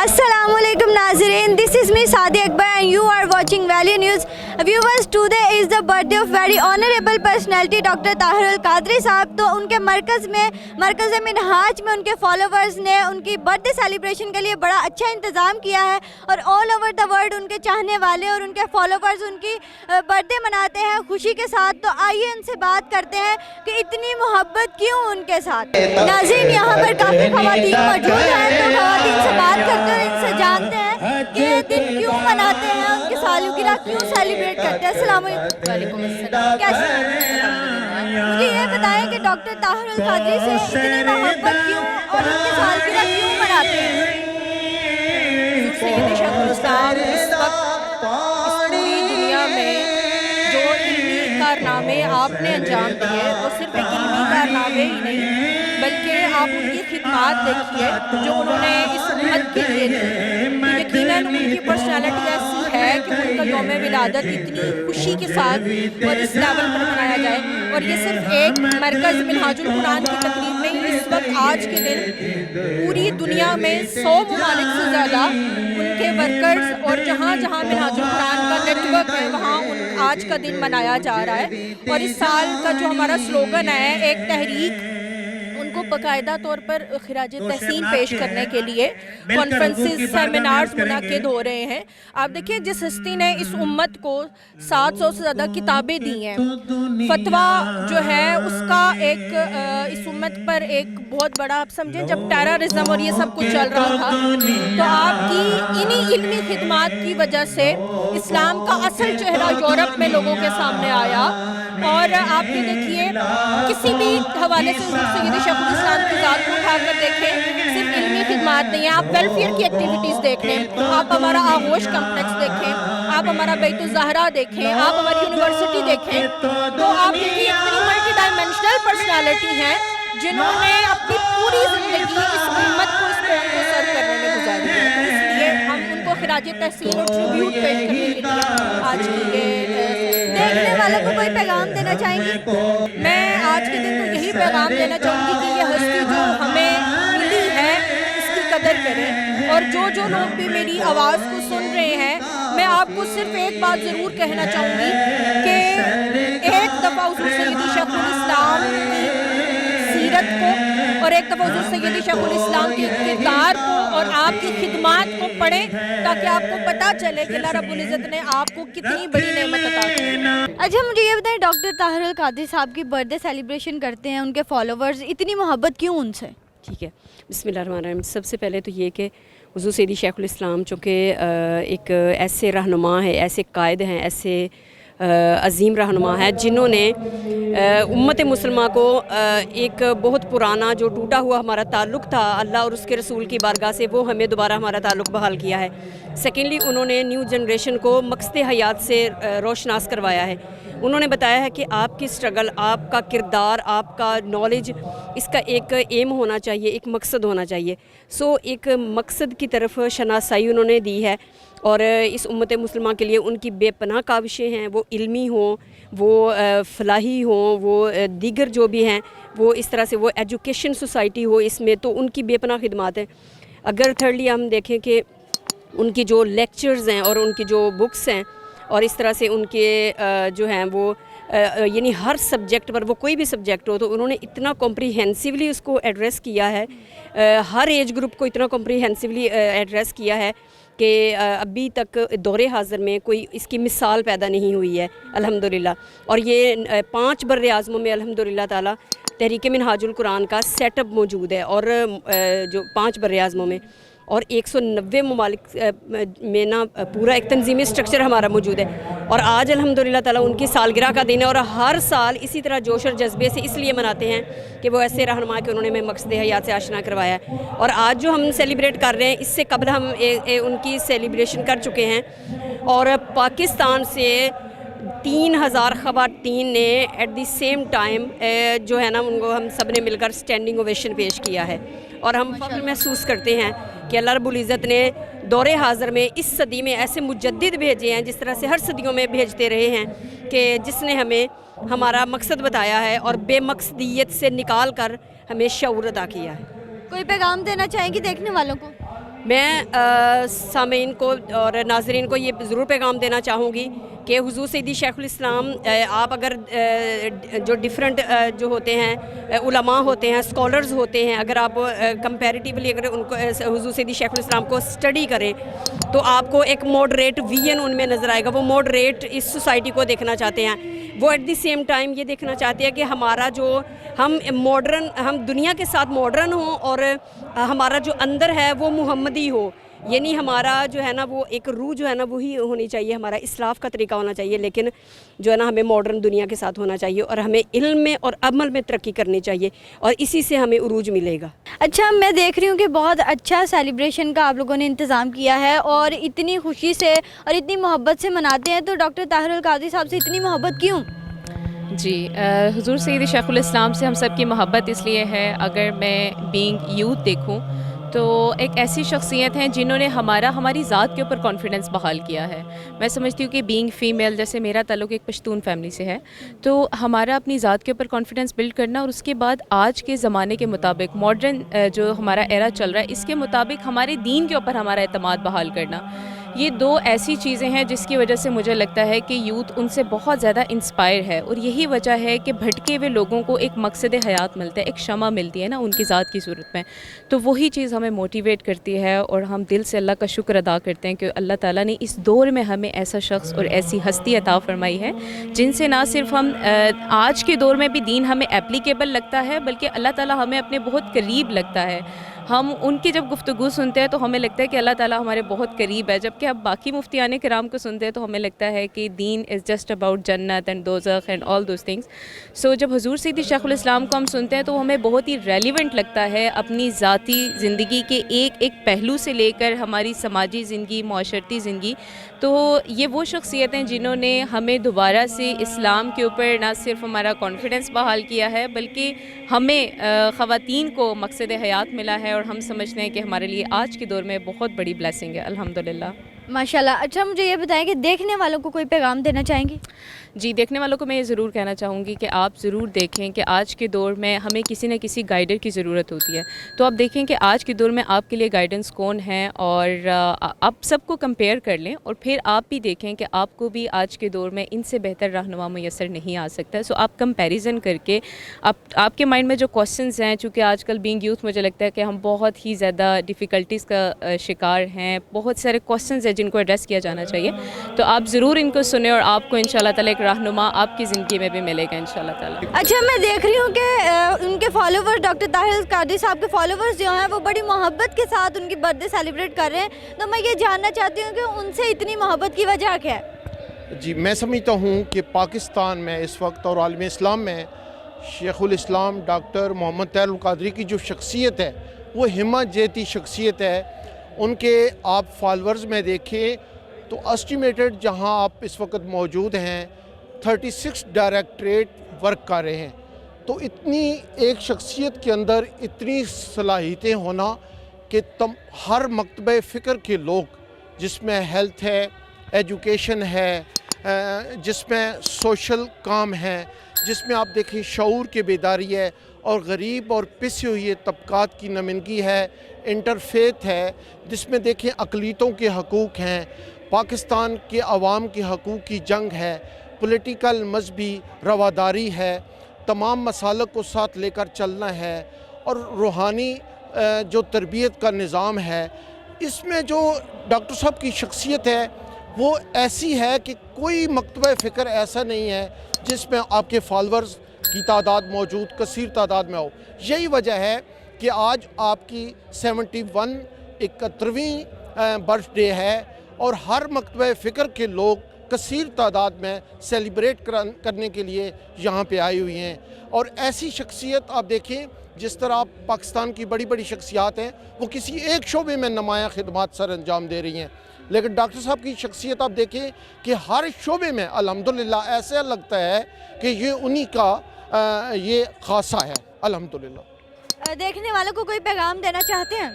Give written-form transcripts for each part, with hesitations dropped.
Assalamualaikum Nazireen, this is me Sadi Akbar and you are watching Value News. Viewers, today is the birthday of very honorable personality Dr. Tahir अल कादरी साहब. तो उनके मरकज़ मिनहाज में उनके followers ने उनकी birthday celebration के लिए बड़ा अच्छा इंतज़ाम किया है और ऑल ओवर द वर्ल्ड उनके चाहने वाले और उनके फॉलोवर्स उनकी बर्थडे मनाते हैं खुशी के साथ. तो आइए उनसे बात करते हैं कि इतनी मोहब्बत क्यों उनके साथ. नाज़रीन, यहाँ पर काफ़ी ख़वातीन मौजूद हैं, तो ख़वातीन से बात करते हैं, इनसे जानते हैं कि ये दिन क्यों मनाते हैं, उनकी सालगिरह क्यों सेलिब्रेट करते हैं. अस्सलाम वालेकुम. कैसे मुझे ये बताएं कि डॉक्टर ताहिर अल कादरी से इतनी मोहब्बत क्यों और उनकी सालगिरह क्यों मनाते हैं. सैयद शेखुल इस्लाम इस वक्त इस पूरी दुनिया में जो इल्मी कारनामे आपने अंजाम दिए वो सिर्फ एक इल्मी कारनामे ही नहीं बल्कि आप उनकी खिदमत देखिए जो उन्होंने इस उम्मत के लिए दी. तो यकीनन उनकी पर्सनालिटी ऐसी है कि उनका यौम विलादत इतनी खुशी के साथ और इस लेवल पर मनाया जाए. और ये सिर्फ एक मरकज़ मिनहाजुल कुरान की तकरीब नहीं, इस वक्त आज के दिन पूरी दुनिया में 100 ममालिक से ज़्यादा उनके वर्कर्स और जहाँ जहाँ मिनहाजुल कुरान का नेटवर्क है वहाँ आज का दिन मनाया जा रहा है. और इस साल का जो हमारा स्लोगन है, एक तहरीक, उनको बाकायदा तौर पर खिराज तहसीन पेश करने के लिए कॉन्फ्रेंसेस सेमिनार्स मुनाकिद हो रहे हैं. आप देखिए, जिस हस्ती ने इस उम्मत को 700 से ज़्यादा किताबें दी हैं, फतवा जो है उसका एक इस उम्मत पर एक बहुत बड़ा, आप समझें जब टेररिज्म और ये सब कुछ चल रहा था तो आपकी इन्हीं इल्मी खिदमात की वजह से इस्लाम का असल चेहरा यूरोप में लोगों के सामने आया. और आप ये देखिए, किसी भी हवाले से सैयद शेखुल इस्लाम की ज़ात को उठा कर देखें, सिर्फ इल्मी खिदमात नहीं है, आप वेलफेयर की एक्टिविटीज़ देख लें, आप हमारा आगोश कम्प्लेक्स देखें, आप हमारा बैतुल ज़हरा देखें, आप हमारी यूनिवर्सिटी देखें, तो आप देखिए इतनी मल्टी डायमेंशनल पर्सनालिटी हैं जिन्होंने अपनी पूरी ज़िंदगी इस उम्मत को, इस कौम को सर्व करने में गुजारी है. तो इसलिए हम उनको खिराज तहसीन और ट्रिब्यूट पेश करने के लिए आज की ये देखने वालों को कोई पैगाम देना चाहेंगी. मैं आज के दिन तो यही पैगाम देना चाहूँगी कि ये हस्ती जो हमें मिली है इसकी कदर करें. और जो लोग भी मेरी आवाज़ को सुन रहे हैं, मैं आपको सिर्फ एक बात ज़रूर कहना चाहूँगी कि एक दफ़ा हुज़ूर सैयद शेखुल इस्लाम की सीरत को और एक दफ़ा हुज़ूर सैयद शेखुल इस्लाम के किरदार को और आपकी खिदमात को पढ़ें ताकि आपको पता चले कि अल्लाह रब्बुल इज़्ज़त ने आपको कितनी बड़ी नेमत अता की. अच्छा, मुझे ये बताएं, डॉक्टर ताहिर अल कादरी साहब की बर्थडे सेलिब्रेशन करते हैं उनके फॉलोवर्स, इतनी मोहब्बत क्यों उनसे. ठीक है, बिस्मिल्लाहिर्रहमानिर्रहीम. सबसे पहले तो ये कि हुज़ूर सैयद शेखुल इस्लाम चूँकि एक ऐसे रहनुमा है, ऐसे कायद हैं, ऐसे अज़ीम रहनुमा है जिन्होंने उम्मत मुसलमान को एक बहुत पुराना जो टूटा हुआ हमारा ताल्लुक़ था अल्लाह और उसके रसूल की बारगाह से, वो हमें दोबारा हमारा ताल्लुक़ बहाल किया है. सेकेंडली, उन्होंने न्यू जनरेशन को मकसद हयात से रोशनास करवाया है. उन्होंने बताया है कि आपकी स्ट्रगल, आपका किरदार, आपका नॉलेज, इसका एक एम होना चाहिए, एक मकसद होना चाहिए. सो एक मकसद की तरफ शनासाई उन्होंने दी है. और इस उम्मत मुसलमान के लिए उनकी बेपनाह काविशें हैं, वो इल्मी हों, वो फलाही हों, वो दीगर जो भी हैं, वो इस तरह से वो एजुकेशन सोसाइटी हो, इसमें तो उनकी बेपनाह खिदमात है. अगर थर्डली हम देखें कि उनकी जो लेक्चर्स हैं और उनकी जो बुक्स हैं और इस तरह से उनके जो हैं वो यानी हर सब्जेक्ट पर, वो कोई भी सब्जेक्ट हो, तो उन्होंने इतना कॉम्प्रीहेंसिवली उसको एड्रेस किया है, हर एज ग्रुप को इतना कॉम्प्रीहेंसिवली एड्रेस किया है कि अभी तक दौरे हाज़िर में कोई इसकी मिसाल पैदा नहीं हुई है अल्हम्दुलिल्लाह. और ये 5 बर्रे आज़मों में अल्हम्दुलिल्लाह ताला तहरीक मिनहाजुल कुरान का सेटअप मौजूद है. और जो 5 बर्रे आज़मों में और 190 ममालिक में ना पूरा एक तंजीमी स्ट्रक्चर हमारा मौजूद है. और आज अल्हम्दुलिल्लाह ताला उनकी सालगिरह का दिन है और हर साल इसी तरह जोश और जज्बे से इसलिए मनाते हैं कि वो ऐसे रहनुमा के उन्होंने हमें मकसद हयात से आशना करवाया है. और आज जो हम सेलिब्रेट कर रहे हैं, इससे कबल हम उनकी सेलिब्रेशन कर चुके हैं. और पाकिस्तान से 3000 ख़वातीन ने एट द सेम टाइम जो है ना, उनको हम सब ने मिलकर स्टैंडिंग ओवेशन पेश किया है. और हम फ़ख्र महसूस करते हैं कि अल्लाह रब्बुल इज़्ज़त ने दौरे हाज़िर में इस सदी में ऐसे मुजद्दिद भेजे हैं, जिस तरह से हर सदियों में भेजते रहे हैं, कि जिसने हमें हमारा मकसद बताया है और बेमकसदियत से निकाल कर हमें शऊर अता किया है. कोई पैगाम देना चाहेंगी देखने वालों को. میں سامعین کو اور ناظرین کو یہ ضرور پیغام دینا چاہوں گی کہ حضور سیدی شیخ الاسلام آپ اگر جو ڈیفرنٹ جو ہوتے ہیں علماء ہوتے ہیں، اسکالرز ہوتے ہیں، اگر آپ کمپیریٹیولی اگر ان کو حضور سیدی شیخ الاسلام کو اسٹڈی کریں تو آپ کو ایک ماڈریٹ ویژن ان میں نظر آئے گا. وہ ماڈریٹ اس سوسائٹی کو دیکھنا چاہتے ہیں. وہ ایٹ دی سیم ٹائم یہ دیکھنا چاہتے ہیں کہ ہمارا جو ہم دنیا کے ساتھ ماڈرن ہوں اور ہمارا جو اندر ہے وہ محمدی ہو. یعنی ہمارا جو ہے نا وہ ایک روح جو ہے نا وہی ہونی چاہیے، ہمارا اسلاف کا طریقہ ہونا چاہیے، لیکن جو ہے نا ہمیں ماڈرن دنیا کے ساتھ ہونا چاہیے اور ہمیں علم میں اور عمل میں ترقی کرنی چاہیے اور اسی سے ہمیں عروج ملے گا. اچھا، میں دیکھ رہی ہوں کہ بہت اچھا سیلیبریشن کا آپ لوگوں نے انتظام کیا ہے اور اتنی خوشی سے اور اتنی محبت سے مناتے ہیں، تو ڈاکٹر طاہر القادری صاحب سے اتنی محبت کیوں؟ جی، حضور سیدی شیخ الاسلام سے ہم سب کی محبت اس لیے ہے. اگر میں بینگ یوتھ دیکھوں تو ایک ایسی شخصیت ہیں جنہوں نے ہماری ذات کے اوپر کانفیڈنس بحال کیا ہے. میں سمجھتی ہوں کہ بینگ فیمیل، جیسے میرا تعلق ایک پشتون فیملی سے ہے، تو ہمارا اپنی ذات کے اوپر کانفیڈنس بلڈ کرنا اور اس کے بعد آج کے زمانے کے مطابق ماڈرن جو ہمارا ایرا چل رہا ہے اس کے مطابق ہمارے دین کے اوپر ہمارا اعتماد بحال کرنا، یہ دو ایسی چیزیں ہیں جس کی وجہ سے مجھے لگتا ہے کہ یوتھ ان سے بہت زیادہ انسپائر ہے. اور یہی وجہ ہے کہ بھٹکے ہوئے لوگوں کو ایک مقصد حیات ملتا ہے، ایک شمع ملتی ہے نا ان کی ذات کی صورت میں. تو وہی چیز ہمیں موٹیویٹ کرتی ہے اور ہم دل سے اللہ کا شکر ادا کرتے ہیں کہ اللہ تعالیٰ نے اس دور میں ہمیں ایسا شخص اور ایسی ہستی عطا فرمائی ہے جن سے نہ صرف ہم آج کے دور میں بھی دین ہمیں اپلیکیبل لگتا ہے، بلکہ اللہ تعالیٰ ہمیں اپنے بہت قریب لگتا ہے. ہم ان کی جب گفتگو سنتے ہیں تو ہمیں لگتا ہے کہ اللہ تعالیٰ ہمارے بہت قریب ہے، جبکہ اب باقی مفتیان کرام کو سنتے ہیں تو ہمیں لگتا ہے کہ دین از جسٹ اباؤٹ جنت اینڈ دوزخ اینڈ آل دوز تھنگس. سو جب حضور سیدی شیخ الاسلام کو ہم سنتے ہیں تو ہمیں بہت ہی ریلیونٹ لگتا ہے اپنی ذاتی زندگی کے ایک پہلو سے لے کر ہماری سماجی زندگی، معاشرتی زندگی. تو یہ وہ شخصیتیں جنہوں نے ہمیں دوبارہ سے اسلام کے اوپر نہ صرف ہمارا کانفیڈنس بحال کیا ہے بلکہ ہمیں خواتین کو مقصد حیات ملا ہے، اور ہم سمجھتے ہیں کہ ہمارے لیے آج کے دور میں بہت بڑی بلیسنگ ہے الحمدللہ. ماشاءاللہ. اچھا، مجھے یہ بتائیں کہ دیکھنے والوں کو کوئی پیغام دینا چاہیں گی؟ جی، دیکھنے والوں کو میں یہ ضرور کہنا چاہوں گی کہ آپ ضرور دیکھیں کہ آج کے دور میں ہمیں کسی نہ کسی گائیڈر کی ضرورت ہوتی ہے. تو آپ دیکھیں کہ آج کے دور میں آپ کے لیے گائیڈنس کون ہیں، اور آپ سب کو کمپیئر کر لیں اور پھر آپ بھی دیکھیں کہ آپ کو بھی آج کے دور میں ان سے بہتر رہنما میسر نہیں آ سکتا. سو آپ کمپیریزن کر کے آپ کے مائنڈ میں جو کوسچنز ہیں، چونکہ آج کل بینگ یوتھ مجھے لگتا ہے کہ ہم بہت ہی زیادہ ڈیفیکلٹیز کا شکار ہیں، بہت سارے کوسچنز ہیں جن کو ایڈریس کیا جانا چاہیے. تو آپ ضرور ان کو سنیں اور آپ کو انشاءاللہ تعالیٰ ایک رہنما آپ کی زندگی میں بھی ملے گا انشاءاللہ تعالیٰ. اچھا، میں دیکھ رہی ہوں کہ ان کے فالوورز، ڈاکٹر طاہر القادری صاحب کے فالوورز جو ہیں وہ بڑی محبت کے ساتھ ان کی برتھ ڈے سیلیبریٹ کر رہے ہیں. تو میں یہ جاننا چاہتی ہوں کہ ان سے اتنی محبت کی وجہ کیا ہے؟ جی، میں سمجھتا ہوں کہ پاکستان میں اس وقت اور عالم اسلام میں شیخ الاسلام ڈاکٹر محمد طاہر القادری کی جو شخصیت ہے وہ ہمت جیتی شخصیت ہے. ان کے آپ فالورز میں دیکھیں تو اسٹیمیٹڈ جہاں آپ اس وقت موجود ہیں 36 ڈائریکٹریٹ ورک کر رہے ہیں. تو اتنی ایک شخصیت کے اندر اتنی صلاحیتیں ہونا کہ ہر مکتبہ فکر کے لوگ، جس میں ہیلتھ ہے، ایجوکیشن ہے، جس میں سوشل کام ہے، جس میں آپ دیکھیں شعور کی بیداری ہے اور غریب اور پسے ہوئے طبقات کی نمائندگی ہے، انٹرفیتھ ہے، جس میں دیکھیں اقلیتوں کے حقوق ہیں، پاکستان کے عوام کے حقوق کی جنگ ہے، پولیٹیکل مذہبی رواداری ہے، تمام مسالک کو ساتھ لے کر چلنا ہے، اور روحانی جو تربیت کا نظام ہے. اس میں جو ڈاکٹر صاحب کی شخصیت ہے وہ ایسی ہے کہ کوئی مکتبہ فکر ایسا نہیں ہے جس میں آپ کے فالورز کی تعداد موجود کثیر تعداد میں ہو. یہی وجہ ہے کہ آج آپ کی 71ویں برتھ ڈے ہے اور ہر مکتبہ فکر کے لوگ کثیر تعداد میں سیلیبریٹ کرنے کے لیے یہاں پہ آئی ہوئی ہیں. اور ایسی شخصیت آپ دیکھیں، جس طرح پاکستان کی بڑی بڑی شخصیات ہیں وہ کسی ایک شعبے میں نمایاں خدمات سر انجام دے رہی ہیں، لیکن ڈاکٹر صاحب کی شخصیت آپ دیکھیں کہ ہر شعبے میں الحمدللہ ایسا لگتا ہے کہ یہ انہی کا یہ خاصہ ہے الحمدللہ. دیکھنے والوں کو کوئی پیغام دینا چاہتے ہیں؟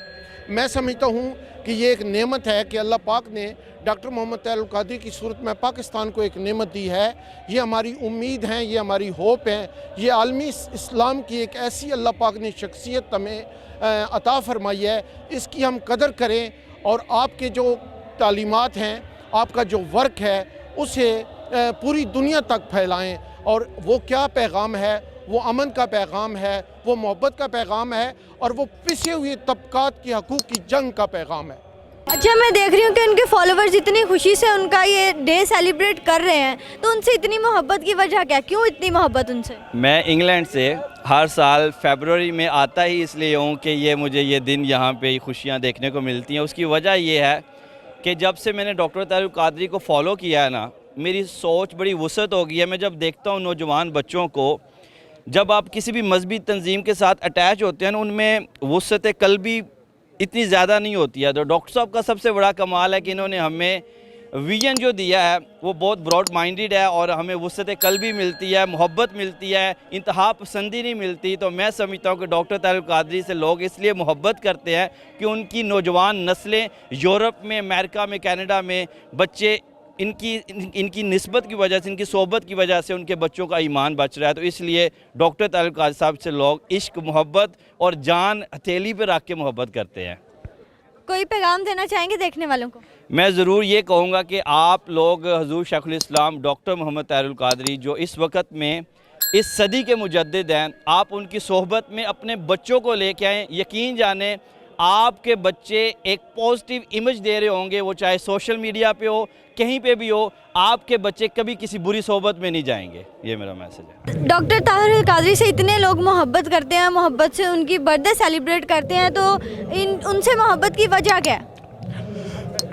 میں سمجھتا ہوں کہ یہ ایک نعمت ہے کہ اللہ پاک نے डॉक्टर मोहम्मद तैयब कादरी की सूरत में पाकिस्तान को एक नेमत दी है। ये हमारी उम्मीद है, ये हमारी होप है, ये आलमी इस्लाम की एक ऐसी अल्लाह पाक ने शख्सियत हमें अता फरमाई है, इसकी हम कदर करें और आपके जो तालीमात हैं, आपका जो वर्क है, उसे पूरी दुनिया तक फैलाएं। और वो क्या पैगाम है, वो अमन का पैगाम है, वो मोहब्बत का पैगाम है और वो पिसे हुए तबकात की हकूक़ की जंग का पैगाम है। अच्छा, मैं देख रही हूँ कि उनके फॉलोवर्स इतनी खुशी से उनका ये डे सेलिब्रेट कर रहे हैं, तो उनसे इतनी मोहब्बत की वजह क्या, क्यों इतनी मोहब्बत उनसे? मैं इंग्लैंड से हर साल फरवरी में आता ही इसलिए हूँ कि ये मुझे ये दिन यहाँ पे खुशियाँ देखने को मिलती हैं। उसकी वजह ये है कि जब से मैंने डॉक्टर तैयब कादरी को फॉलो किया है ना, मेरी सोच बड़ी वसअत हो गई है। मैं जब देखता हूँ नौजवान बच्चों को, जब आप किसी भी मजहबी तंजीम के साथ अटैच होते हैं ना, उनमें वसअत क़ल्बी इतनी ज़्यादा नहीं होती है। तो डॉक्टर साहब का सबसे बड़ा कमाल है कि इन्होंने हमें विजन जो दिया है वो बहुत ब्रॉड माइंडेड है और हमें वसअत क़ल्बी मिलती है, मोहब्बत मिलती है, इंतहा पसंदी नहीं मिलती। तो मैं समझता हूँ कि डॉक्टर तैयब कादरी से लोग इसलिए मोहब्बत करते हैं कि उनकी नौजवान नस्लें यूरोप में, अमेरिका में, कनाडा में बच्चे इनकी निस्बत की वजह से, इनकी सोहबत की वजह से उनके बच्चों का ईमान बच रहा है। तो इसलिए डॉक्टर तैयब कादरी साहब से लोग इश्क, मोहब्बत और जान हथेली पे रख के मोहब्बत करते हैं। कोई पैगाम देना चाहेंगे देखने वालों को? मैं ज़रूर ये कहूँगा कि आप लोग हज़ूर शेखुल इस्लाम डॉक्टर मोहम्मद तैयब कादरी जो इस वक्त में इस सदी के मुजद्दिद हैं, आप उनकी सोहबत में अपने बच्चों को लेके आएँ। यकीन जाने आपके बच्चे एक पॉजिटिव इमेज दे रहे होंगे, वो चाहे सोशल मीडिया पे हो, कहीं पे भी हो, आपके बच्चे कभी किसी बुरी सोहबत में नहीं जाएंगे। ये मेरा मैसेज है। डॉक्टर ताहिरुल कादरी से इतने लोग मोहब्बत करते हैं, मोहब्बत से उनकी बर्थडे सेलिब्रेट करते हैं, तो उनसे मोहब्बत की वजह क्या है?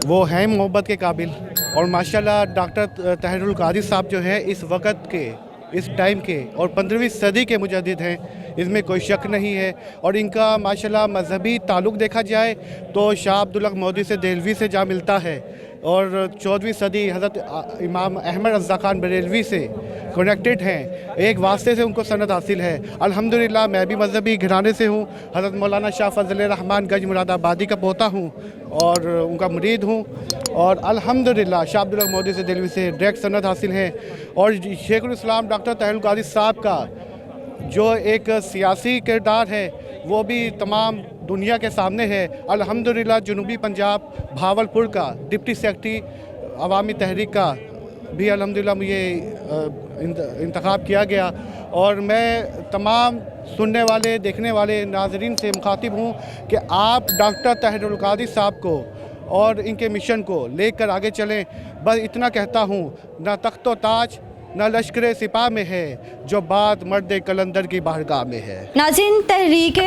वो हैं मोहब्बत के काबिल और माशाल्लाह डॉक्टर ताहिरुल कादरी साहब जो हैं इस वक्त के, इस टाइम के और 15वीं सदी के मुजद्दिद हैं, इसमें कोई शक नहीं है। और इनका माशाल्लाह मजहबी ताल्लुक़ देखा जाए तो शाह अब्दुल हक मौदी से देहलवी से जा मिलता है और 14वीं सदी हज़रत इमाम अहमद रज़ा ख़ान बरेलवी से कनेक्टेड हैं, एक वास्ते से उनको सनद हासिल है। अल्हम्दुलिल्लाह मैं भी मजहबी घराने से हूँ, हज़रत मौलाना शाह फज़ल रहमान गंज मुरादाबादी का पोता हूँ और उनका मुरीद हूँ और अल्हम्दुलिल्लाह शाह अब्दुल हक मौदी से दिल्ली से डायरेक्ट सनद हासिल है। और शेखुल इस्लाम डॉक्टर ताहिरुल कादरी साहब का जो एक सियासी किरदार है वो भी तमाम दुनिया के सामने है। अल्हम्दुलिल्लाह जनूबी पंजाब भावलपुर का डिप्टी सेक्रेटरी अवामी तहरीक का भी अल्हम्दुलिल्लाह मुझे इंतखाब किया गया और मैं तमाम सुनने वाले, देखने वाले नाज़रीन से मुखातिब हूँ कि आप डॉक्टर ताहिरुल कादरी साहब को और इनके मिशन को लेकर आगे चलें। बस इतना कहता हूँ, ना तख्तो ताज ना लश्कर सिपाह में है, जो बात मर्द कलंदर की बारगाह में है। नाज़रीन, तहरीक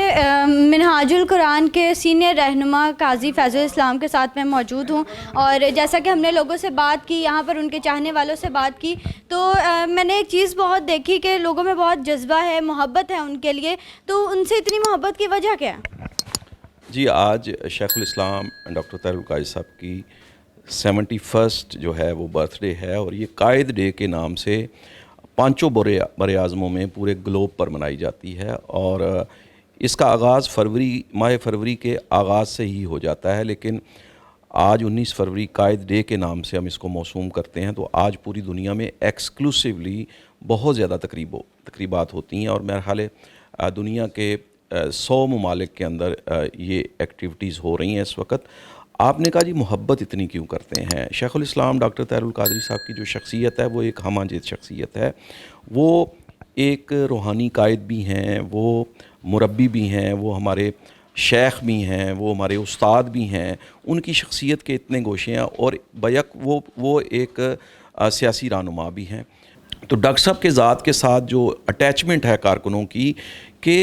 मिनहाजुल कुरान के सीनियर रहनुमा काजी फैज़ुल इस्लाम के साथ मैं मौजूद हूँ और जैसा कि हमने लोगों से बात की, यहाँ पर उनके चाहने वालों से बात की, तो मैंने एक चीज़ बहुत देखी कि लोगों में बहुत जज्बा है, मोहब्बत है उनके लिए। तो उनसे इतनी मोहब्बत की वजह क्या है? जी, आज शेखुल इस्लाम डॉक्टर ताहिरुल कादरी साहब की 71st जो है वो बर्थडे है और ये कायद डे के नाम से पांचों बरे आज़मों में पूरे ग्लोब पर मनाई जाती है और इसका आगाज़ माह फरवरी के आगाज़ से ही हो जाता है, लेकिन आज 19 फरवरी कायद डे के नाम से हम इसको मौसूम करते हैं। तो आज पूरी दुनिया में एक्सक्लूसिवली बहुत ज़्यादा तकरीबात होती हैं और मेरा ख्याल है दुनिया के 100 ममालिक के अंदर ये एक्टिविटीज़ हो रही हैं इस वक्त। आपने कहा जी मोहब्बत इतनी क्यों करते हैं? शेखुल इस्लाम डॉक्टर ताहिरुल कादरी साहब की जो शख्सियत है वो एक हमाजीत शख्सियत है। वो एक रूहानी कायद भी हैं, वो मुरब्बी भी हैं, वो हमारे शेख भी हैं, वो हमारे उस्ताद भी हैं। उनकी शख्सियत के इतने गोशे हैं और बैक वो एक सियासी रहनुमा भी हैं। तो डॉक्टर साहब के ज़ात के साथ जो अटैचमेंट है कारकुनों की कि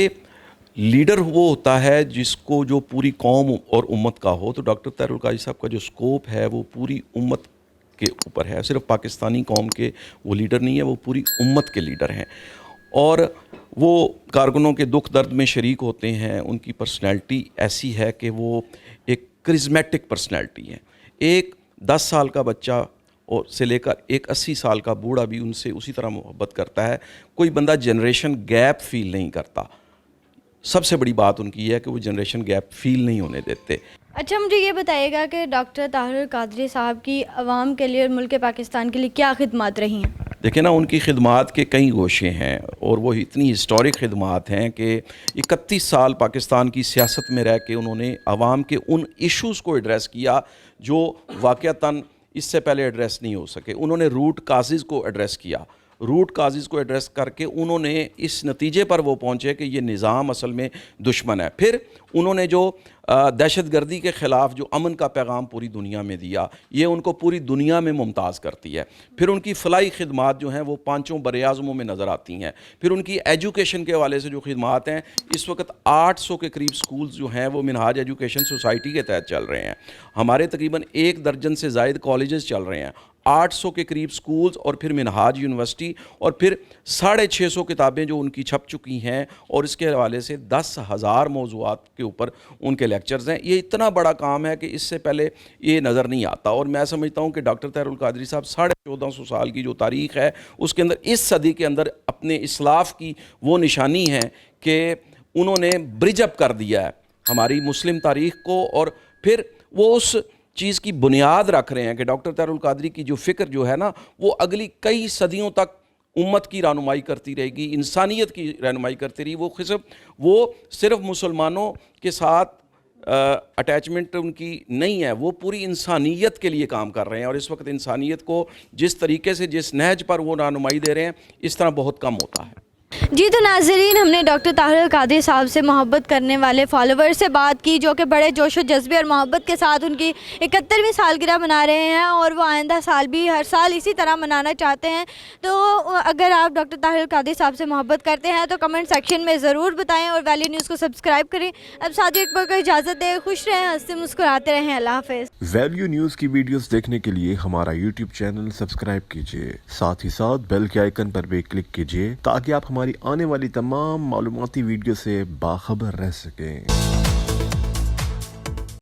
लीडर वो होता है जिसको जो पूरी कौम और उम्मत का हो। तो डॉक्टर ताहिरुल कादरी साहब का जो स्कोप है वो पूरी उम्मत के ऊपर है, सिर्फ पाकिस्तानी कौम के वो लीडर नहीं है, वो पूरी उम्मत के लीडर हैं और वो कारकुनों के दुख दर्द में शरीक होते हैं। उनकी पर्सनैलिटी ऐसी है कि वो एक करिश्मेटिक पर्सनैलिटी है। एक 10 साल का बच्चा और से लेकर एक 80 साल का बूढ़ा भी उनसे उसी तरह मोहब्बत करता है। कोई बंदा जनरेशन गैप फील नहीं करता। सबसे बड़ी बात उनकी है कि वो जनरेशन गैप फील नहीं होने देते। اچھا مجھے یہ بتائیے گا کہ ڈاکٹر طاہر القادری صاحب کی عوام کے لیے اور ملک پاکستان کے لیے کیا خدمات رہی ہیں؟ دیکھیں نا، ان کی خدمات کے کئی گوشے ہیں اور وہ اتنی ہسٹورک خدمات ہیں کہ 31 سال پاکستان کی سیاست میں رہ کے انہوں نے عوام کے ان ایشوز کو ایڈریس کیا جو واقعتاً اس سے پہلے ایڈریس نہیں ہو سکے. انہوں نے روٹ کازز کو ایڈریس کیا. روٹ کازز کو ایڈریس کر کے انہوں نے اس نتیجے پر وہ پہنچے کہ یہ نظام اصل میں دشمن ہے. پھر انہوں نے جو دہشت گردی کے خلاف جو امن کا پیغام پوری دنیا میں دیا، یہ ان کو پوری دنیا میں ممتاز کرتی ہے. پھر ان کی فلاحی خدمات جو ہیں وہ 5 براعظموں میں نظر آتی ہیں. پھر ان کی ایجوکیشن کے حوالے سے جو خدمات ہیں، اس وقت 800 کے قریب سکولز جو ہیں وہ منہاج ایجوکیشن سوسائٹی کے تحت چل رہے ہیں. ہمارے تقریباً 1 درجن سے زائد کالجز چل رہے ہیں، 800 کے قریب سکولز، اور پھر منہاج یونیورسٹی، اور پھر 650 کتابیں جو ان کی چھپ چکی ہیں، اور اس کے حوالے سے 10,000 موضوعات کے اوپر ان کے لیکچرز ہیں. یہ اتنا بڑا کام ہے کہ اس سے پہلے یہ نظر نہیں آتا. اور میں سمجھتا ہوں کہ ڈاکٹر طاہر القادری صاحب 1450 سال کی جو تاریخ ہے اس کے اندر، اس صدی کے اندر اپنے اسلاف کی وہ نشانی ہے کہ انہوں نے برج اپ کر دیا ہے ہماری مسلم تاریخ کو، اور پھر وہ اس چیز کی بنیاد رکھ رہے ہیں کہ ڈاکٹر طاہر القادری کی جو فکر جو ہے نا، وہ اگلی کئی صدیوں تک امت کی رہنمائی کرتی رہے گی، انسانیت کی رہنمائی کرتی رہی. وہ صرف مسلمانوں کے ساتھ اٹیچمنٹ ان کی نہیں ہے، وہ پوری انسانیت کے لیے کام کر رہے ہیں. اور اس وقت انسانیت کو جس طریقے سے، جس نہج پر وہ رہنمائی دے رہے ہیں، اس طرح بہت کم ہوتا ہے. جی تو ناظرین، ہم نے ڈاکٹر طاہر القادری صاحب سے محبت کرنے والے فالوور سے بات کی، جو کہ بڑے جوش و جذبے اور محبت کے ساتھ ان کی 71ویں سالگرہ منا رہے ہیں، اور وہ آئندہ سال بھی ہر سال اسی طرح منانا چاہتے ہیں. تو اگر آپ ڈاکٹر طاہر القادری صاحب سے محبت کرتے ہیں تو کمنٹ سیکشن میں ضرور بتائیں، اور ویلیو نیوز کو سبسکرائب کریں. اب ساتھ ہی اکبر کو اجازت دیں. خوش رہیں، ہنستے مسکراتے رہیں. اللہ حافظ. ویلیو نیوز کی ویڈیوز دیکھنے کے لیے ہمارا یوٹیوب چینل سبسکرائب کیجیے، ساتھ ہی ساتھ بیل کے آئیکن پر بھی کلک کیجیے تاکہ آپ ہماری آنے والی تمام معلوماتی ویڈیو سے باخبر رہ سکیں.